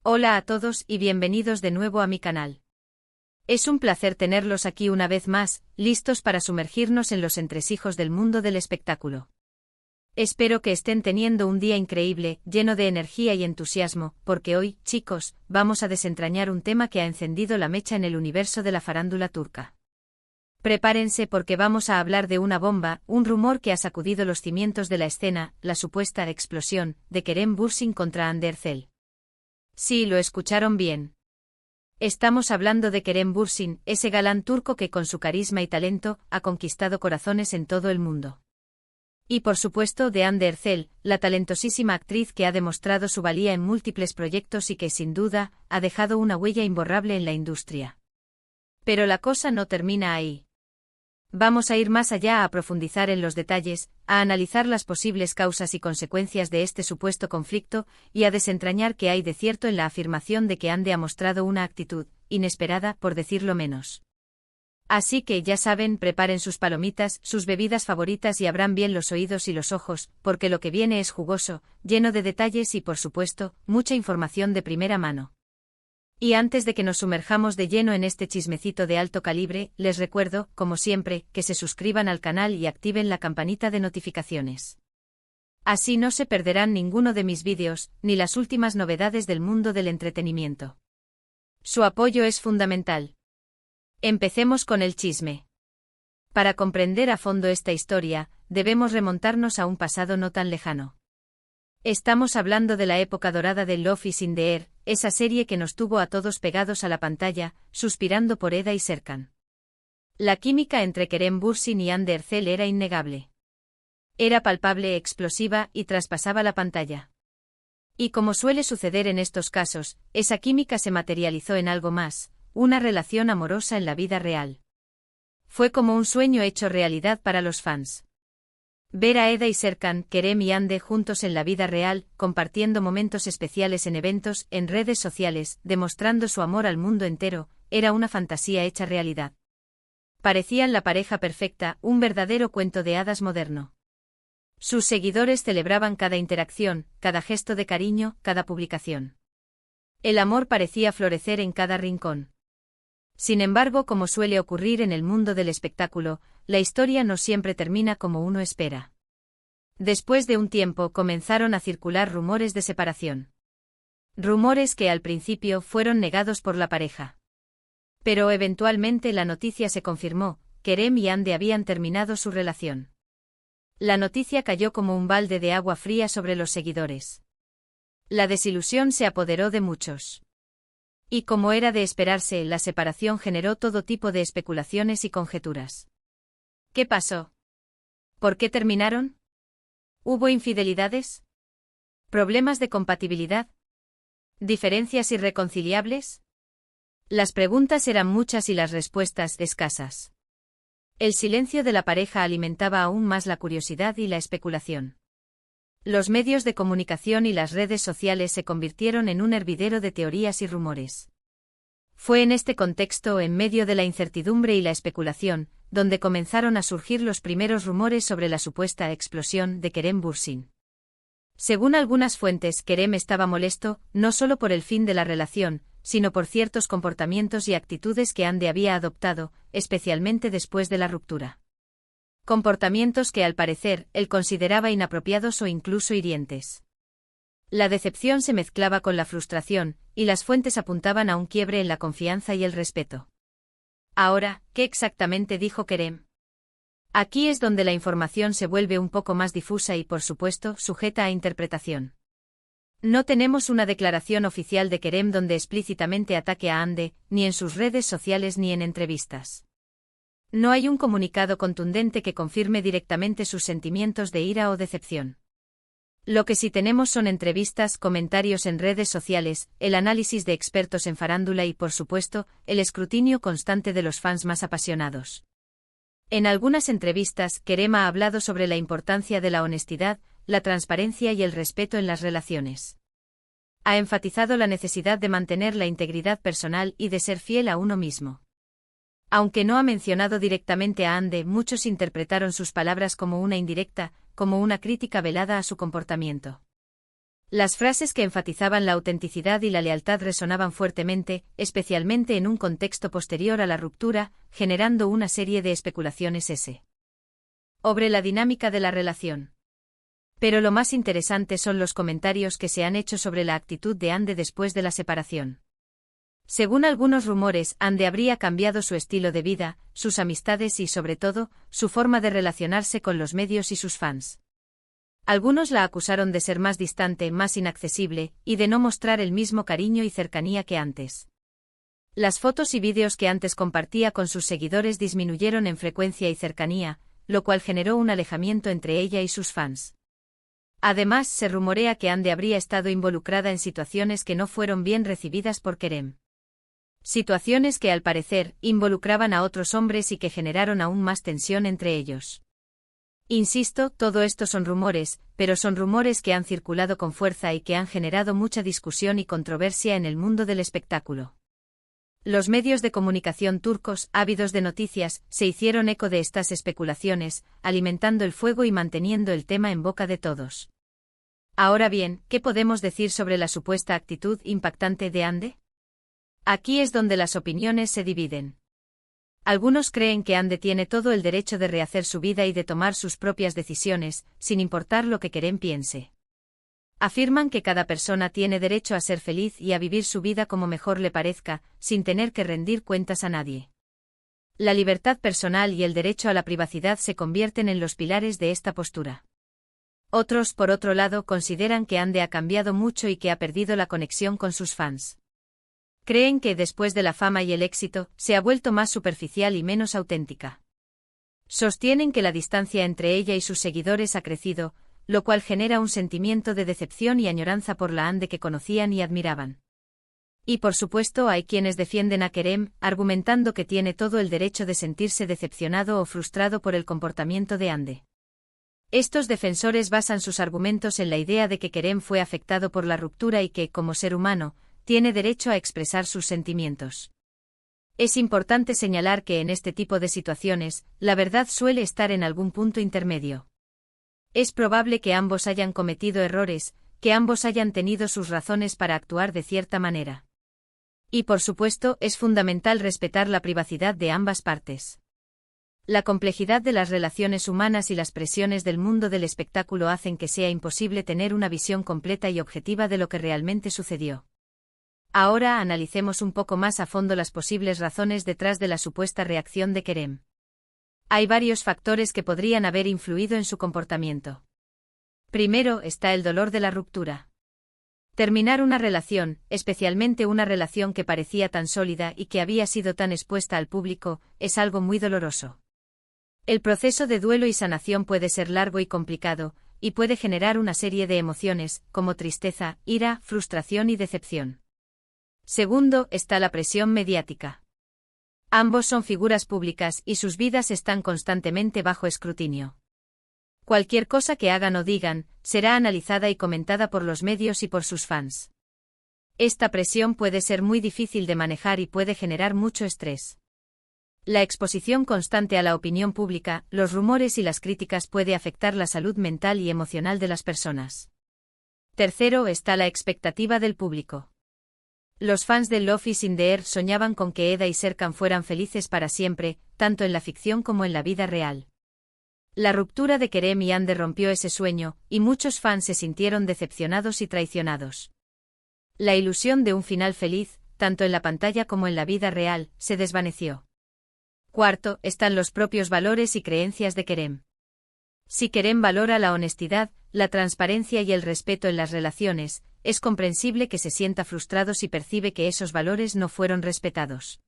Hola a todos y bienvenidos de nuevo a mi canal. Es un placer tenerlos aquí una vez más, listos para sumergirnos en los entresijos del mundo del espectáculo. Espero que estén teniendo un día increíble, lleno de energía y entusiasmo, porque hoy, chicos, vamos a desentrañar un tema que ha encendido la mecha en el universo de la farándula turca. Prepárense porque vamos a hablar de una bomba, un rumor que ha sacudido los cimientos de la escena, la supuesta explosión de Kerem Bürsin contra Hande Erçel. Sí, lo escucharon bien. Estamos hablando de Kerem Bürsin, ese galán turco que con su carisma y talento ha conquistado corazones en todo el mundo. Y por supuesto de Hande Erçel, la talentosísima actriz que ha demostrado su valía en múltiples proyectos y que sin duda ha dejado una huella imborrable en la industria. Pero la cosa no termina ahí. Vamos a ir más allá, a profundizar en los detalles, a analizar las posibles causas y consecuencias de este supuesto conflicto y a desentrañar qué hay de cierto en la afirmación de que Hande ha mostrado una actitud inesperada, por decirlo menos. Así que ya saben, preparen sus palomitas, sus bebidas favoritas y abran bien los oídos y los ojos, porque lo que viene es jugoso, lleno de detalles y por supuesto, mucha información de primera mano. Y antes de que nos sumerjamos de lleno en este chismecito de alto calibre, les recuerdo, como siempre, que se suscriban al canal y activen la campanita de notificaciones. Así no se perderán ninguno de mis vídeos, ni las últimas novedades del mundo del entretenimiento. Su apoyo es fundamental. Empecemos con el chisme. Para comprender a fondo esta historia, debemos remontarnos a un pasado no tan lejano. Estamos hablando de la época dorada de Love is in the Air, esa serie que nos tuvo a todos pegados a la pantalla, suspirando por Eda y Serkan. La química entre Kerem Bürsin y Hande Erçel era innegable. Era palpable, explosiva y traspasaba la pantalla. Y como suele suceder en estos casos, esa química se materializó en algo más, una relación amorosa en la vida real. Fue como un sueño hecho realidad para los fans. Ver a Eda y Serkan, Kerem y Hande juntos en la vida real, compartiendo momentos especiales en eventos, en redes sociales, demostrando su amor al mundo entero, era una fantasía hecha realidad. Parecían la pareja perfecta, un verdadero cuento de hadas moderno. Sus seguidores celebraban cada interacción, cada gesto de cariño, cada publicación. El amor parecía florecer en cada rincón. Sin embargo, como suele ocurrir en el mundo del espectáculo, la historia no siempre termina como uno espera. Después de un tiempo comenzaron a circular rumores de separación. Rumores que al principio fueron negados por la pareja. Pero eventualmente la noticia se confirmó, Kerem y Hande habían terminado su relación. La noticia cayó como un balde de agua fría sobre los seguidores. La desilusión se apoderó de muchos. Y como era de esperarse, la separación generó todo tipo de especulaciones y conjeturas. ¿Qué pasó? ¿Por qué terminaron? ¿Hubo infidelidades? ¿Problemas de compatibilidad? ¿Diferencias irreconciliables? Las preguntas eran muchas y las respuestas escasas. El silencio de la pareja alimentaba aún más la curiosidad y la especulación. Los medios de comunicación y las redes sociales se convirtieron en un hervidero de teorías y rumores. Fue en este contexto, en medio de la incertidumbre y la especulación, donde comenzaron a surgir los primeros rumores sobre la supuesta explosión de Kerem Bürsin. Según algunas fuentes, Kerem estaba molesto, no solo por el fin de la relación, sino por ciertos comportamientos y actitudes que Hande había adoptado, especialmente después de la ruptura. Comportamientos que al parecer él consideraba inapropiados o incluso hirientes. La decepción se mezclaba con la frustración, y las fuentes apuntaban a un quiebre en la confianza y el respeto. Ahora, ¿qué exactamente dijo Kerem? Aquí es donde la información se vuelve un poco más difusa y, por supuesto, sujeta a interpretación. No tenemos una declaración oficial de Kerem donde explícitamente ataque a Hande, ni en sus redes sociales ni en entrevistas. No hay un comunicado contundente que confirme directamente sus sentimientos de ira o decepción. Lo que sí tenemos son entrevistas, comentarios en redes sociales, el análisis de expertos en farándula y, por supuesto, el escrutinio constante de los fans más apasionados. En algunas entrevistas, Kerem ha hablado sobre la importancia de la honestidad, la transparencia y el respeto en las relaciones. Ha enfatizado la necesidad de mantener la integridad personal y de ser fiel a uno mismo. Aunque no ha mencionado directamente a Hande, muchos interpretaron sus palabras como una indirecta, como una crítica velada a su comportamiento. Las frases que enfatizaban la autenticidad y la lealtad resonaban fuertemente, especialmente en un contexto posterior a la ruptura, generando una serie de especulaciones sobre la dinámica de la relación. Pero lo más interesante son los comentarios que se han hecho sobre la actitud de Ande después de la separación. Según algunos rumores, Ande habría cambiado su estilo de vida, sus amistades y, sobre todo, su forma de relacionarse con los medios y sus fans. Algunos la acusaron de ser más distante, más inaccesible, y de no mostrar el mismo cariño y cercanía que antes. Las fotos y vídeos que antes compartía con sus seguidores disminuyeron en frecuencia y cercanía, lo cual generó un alejamiento entre ella y sus fans. Además, se rumorea que Ande habría estado involucrada en situaciones que no fueron bien recibidas por Kerem. Situaciones que, al parecer, involucraban a otros hombres y que generaron aún más tensión entre ellos. Insisto, todo esto son rumores, pero son rumores que han circulado con fuerza y que han generado mucha discusión y controversia en el mundo del espectáculo. Los medios de comunicación turcos, ávidos de noticias, se hicieron eco de estas especulaciones, alimentando el fuego y manteniendo el tema en boca de todos. Ahora bien, ¿qué podemos decir sobre la supuesta actitud impactante de Ande? Aquí es donde las opiniones se dividen. Algunos creen que Ande tiene todo el derecho de rehacer su vida y de tomar sus propias decisiones, sin importar lo que Kerem piense. Afirman que cada persona tiene derecho a ser feliz y a vivir su vida como mejor le parezca, sin tener que rendir cuentas a nadie. La libertad personal y el derecho a la privacidad se convierten en los pilares de esta postura. Otros, por otro lado, consideran que Ande ha cambiado mucho y que ha perdido la conexión con sus fans. Creen que, después de la fama y el éxito, se ha vuelto más superficial y menos auténtica. Sostienen que la distancia entre ella y sus seguidores ha crecido, lo cual genera un sentimiento de decepción y añoranza por la Ande que conocían y admiraban. Y por supuesto hay quienes defienden a Kerem, argumentando que tiene todo el derecho de sentirse decepcionado o frustrado por el comportamiento de Ande. Estos defensores basan sus argumentos en la idea de que Kerem fue afectado por la ruptura y que, como ser humano, tiene derecho a expresar sus sentimientos. Es importante señalar que en este tipo de situaciones, la verdad suele estar en algún punto intermedio. Es probable que ambos hayan cometido errores, que ambos hayan tenido sus razones para actuar de cierta manera. Y por supuesto, es fundamental respetar la privacidad de ambas partes. La complejidad de las relaciones humanas y las presiones del mundo del espectáculo hacen que sea imposible tener una visión completa y objetiva de lo que realmente sucedió. Ahora analicemos un poco más a fondo las posibles razones detrás de la supuesta reacción de Kerem. Hay varios factores que podrían haber influido en su comportamiento. Primero está el dolor de la ruptura. Terminar una relación, especialmente una relación que parecía tan sólida y que había sido tan expuesta al público, es algo muy doloroso. El proceso de duelo y sanación puede ser largo y complicado, y puede generar una serie de emociones, como tristeza, ira, frustración y decepción. Segundo, está la presión mediática. Ambos son figuras públicas y sus vidas están constantemente bajo escrutinio. Cualquier cosa que hagan o digan, será analizada y comentada por los medios y por sus fans. Esta presión puede ser muy difícil de manejar y puede generar mucho estrés. La exposición constante a la opinión pública, los rumores y las críticas puede afectar la salud mental y emocional de las personas. Tercero está la expectativa del público. Los fans de Love is in the Air soñaban con que Eda y Serkan fueran felices para siempre, tanto en la ficción como en la vida real. La ruptura de Kerem y Ande rompió ese sueño, y muchos fans se sintieron decepcionados y traicionados. La ilusión de un final feliz, tanto en la pantalla como en la vida real, se desvaneció. Cuarto, están los propios valores y creencias de Kerem. Si Kerem valora la honestidad, la transparencia y el respeto en las relaciones, es comprensible que se sienta frustrado si percibe que esos valores no fueron respetados.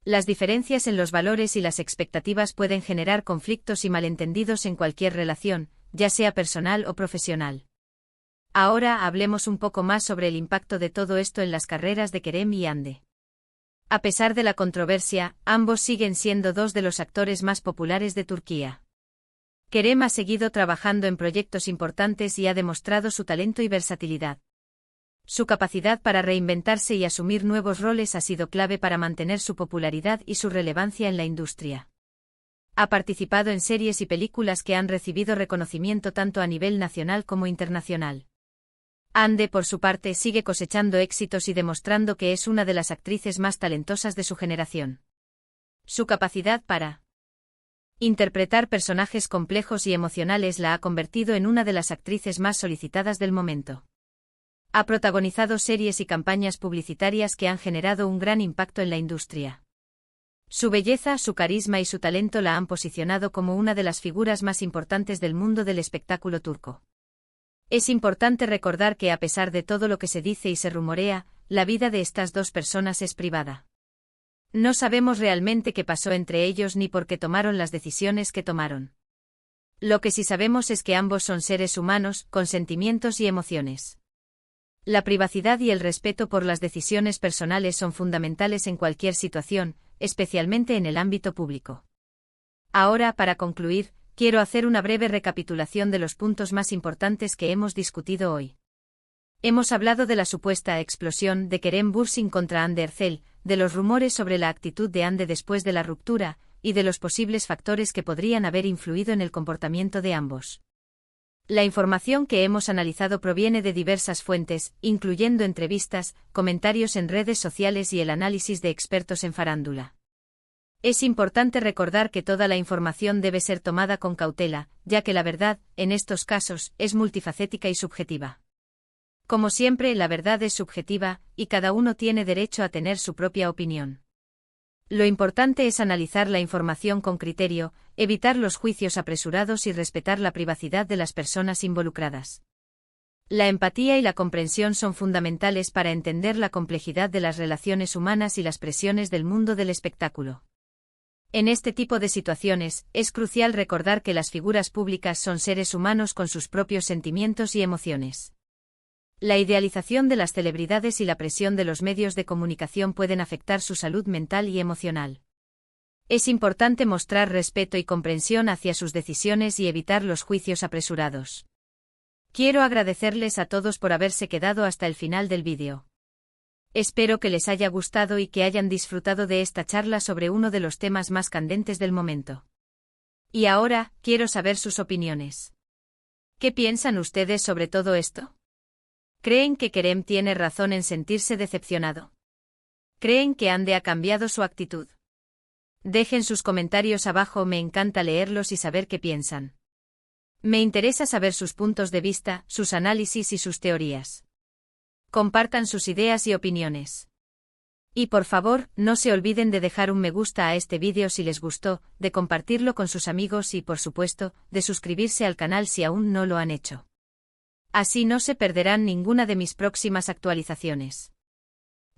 Las diferencias en los valores y las expectativas pueden generar conflictos y malentendidos en cualquier relación, ya sea personal o profesional. Ahora hablemos un poco más sobre el impacto de todo esto en las carreras de Kerem y Ande. A pesar de la controversia, ambos siguen siendo dos de los actores más populares de Turquía. Kerem ha seguido trabajando en proyectos importantes y ha demostrado su talento y versatilidad. Su capacidad para reinventarse y asumir nuevos roles ha sido clave para mantener su popularidad y su relevancia en la industria. Ha participado en series y películas que han recibido reconocimiento tanto a nivel nacional como internacional. Ande, por su parte, sigue cosechando éxitos y demostrando que es una de las actrices más talentosas de su generación. Su capacidad para interpretar personajes complejos y emocionales la ha convertido en una de las actrices más solicitadas del momento. Ha protagonizado series y campañas publicitarias que han generado un gran impacto en la industria. Su belleza, su carisma y su talento la han posicionado como una de las figuras más importantes del mundo del espectáculo turco. Es importante recordar que, a pesar de todo lo que se dice y se rumorea, la vida de estas dos personas es privada. No sabemos realmente qué pasó entre ellos ni por qué tomaron las decisiones que tomaron. Lo que sí sabemos es que ambos son seres humanos, con sentimientos y emociones. La privacidad y el respeto por las decisiones personales son fundamentales en cualquier situación, especialmente en el ámbito público. Ahora, para concluir, quiero hacer una breve recapitulación de los puntos más importantes que hemos discutido hoy. Hemos hablado de la supuesta explosión de Kerem Bürsin contra Hande Erçel, de los rumores sobre la actitud de Hande después de la ruptura, y de los posibles factores que podrían haber influido en el comportamiento de ambos. La información que hemos analizado proviene de diversas fuentes, incluyendo entrevistas, comentarios en redes sociales y el análisis de expertos en farándula. Es importante recordar que toda la información debe ser tomada con cautela, ya que la verdad, en estos casos, es multifacética y subjetiva. Como siempre, la verdad es subjetiva, y cada uno tiene derecho a tener su propia opinión. Lo importante es analizar la información con criterio, evitar los juicios apresurados y respetar la privacidad de las personas involucradas. La empatía y la comprensión son fundamentales para entender la complejidad de las relaciones humanas y las presiones del mundo del espectáculo. En este tipo de situaciones, es crucial recordar que las figuras públicas son seres humanos con sus propios sentimientos y emociones. La idealización de las celebridades y la presión de los medios de comunicación pueden afectar su salud mental y emocional. Es importante mostrar respeto y comprensión hacia sus decisiones y evitar los juicios apresurados. Quiero agradecerles a todos por haberse quedado hasta el final del vídeo. Espero que les haya gustado y que hayan disfrutado de esta charla sobre uno de los temas más candentes del momento. Y ahora, quiero saber sus opiniones. ¿Qué piensan ustedes sobre todo esto? ¿Creen que Kerem tiene razón en sentirse decepcionado? ¿Creen que Hande ha cambiado su actitud? Dejen sus comentarios abajo, me encanta leerlos y saber qué piensan. Me interesa saber sus puntos de vista, sus análisis y sus teorías. Compartan sus ideas y opiniones. Y por favor, no se olviden de dejar un me gusta a este vídeo si les gustó, de compartirlo con sus amigos y, por supuesto, de suscribirse al canal si aún no lo han hecho. Así no se perderán ninguna de mis próximas actualizaciones.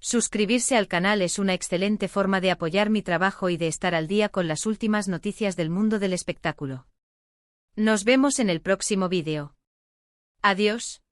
Suscribirse al canal es una excelente forma de apoyar mi trabajo y de estar al día con las últimas noticias del mundo del espectáculo. Nos vemos en el próximo vídeo. Adiós.